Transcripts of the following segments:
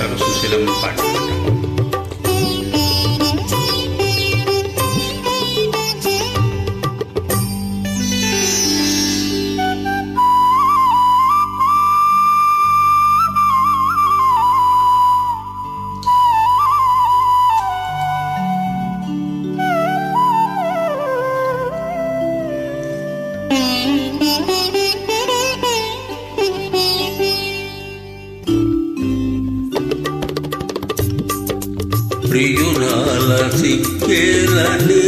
పాడతారు, సుశీలమ్మ పాట. ప్రియురాల సిక్కేలని,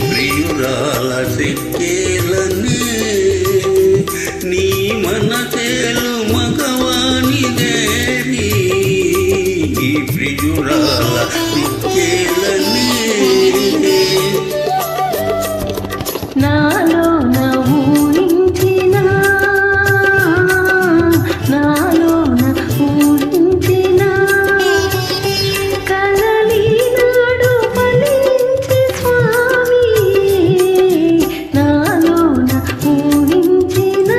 ప్రియురాల సిక్కేలని, నీ మనసేలు మగవానిదేరి, ప్రియురాల సిక్కేలని. నాలో ఊహించిన, నాలో ఊహించిన కలలీనాడు ఫలించే స్వామి, నాలో ఊహించిన.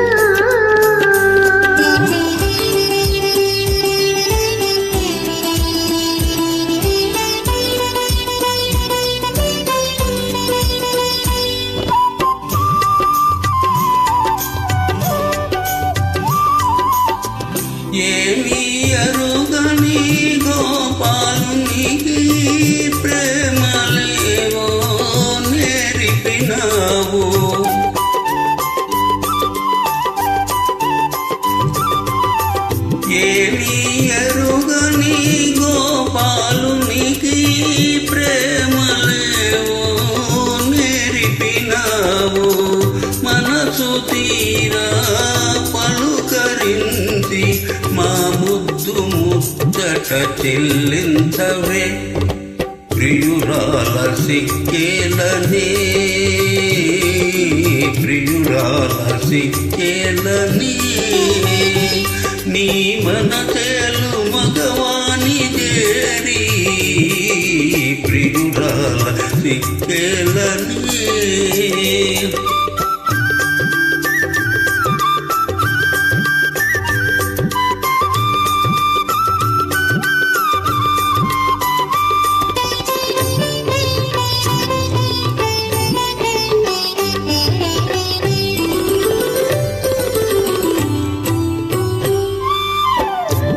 ఏమీ అరుగని గోపాలునికి ప్రేమలేవో నేర్పినావు, ఏమీ అరుగని గోపాలునికి ప్రేమలేవో నేర్పినావు. మనసు తీరా పలుకరించి మా ముద్దు ముచ్చట చెల్లించవే, ప్రియురాల సిక్కేలని, ప్రియురాల సిక్కేలని, నీ మనసేలు మగవాని చేరి, ప్రియురాల సిక్కేలని.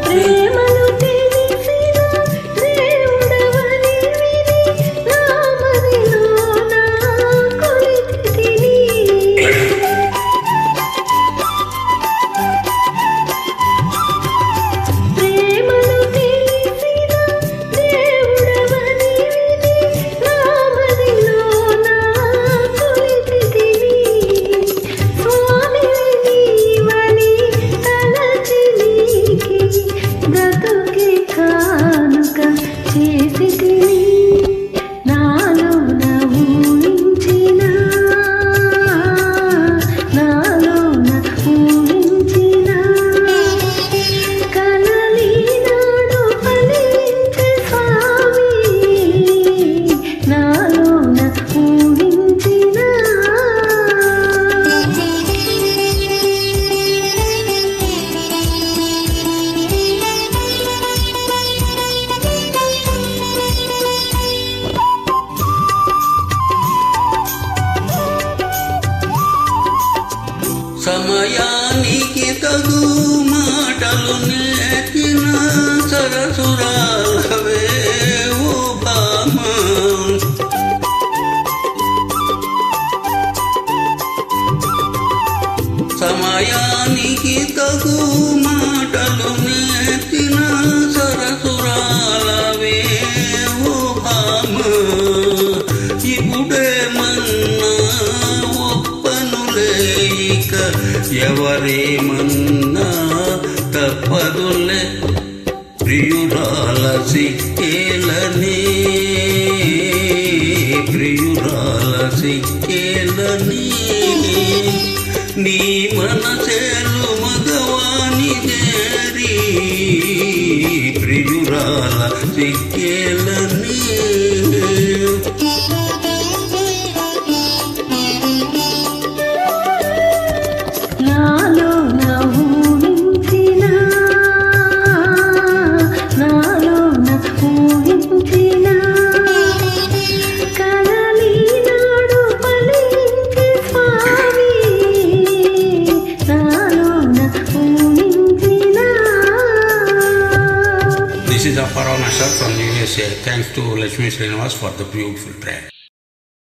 ప్రేమను తెలిసిన దేవుడవని విని నా మదిలోన కొలిచితిని, ప్రేమను తెలిసిన దేవుడవని విని నా మదిలోన కొలిచితిని. స్వామి నీవని తలచి నీకి బ్రతుకి కానుక చేసితిని, నాలో ఊహించిన, నాలో ఊహించిన కలలీనాడు ఫలించే స్వామి, నాలో ఊహించిన. సమయానికి తగు మాటలు నేర్చిన సరసురాలవే ఓ భామ, సమయానికి తగు మాటలు నేర్చిన సరసురాలవే ఓ భామ. ఇప్పుడేమన్నా ఒప్పనులే, ఇక ఎవరేమన్నా తప్పదులే, ప్రియురాల సిక్కేలని, ప్రియురాల సిక్కేలని, నీ మనసేలు మగవాని చేరి, ప్రియురాల సిక్కేలని. నాలో ఊహించిన, This is Aparna Shah from USA. Thanks to Lakshmi Srinivas for the beautiful prayer.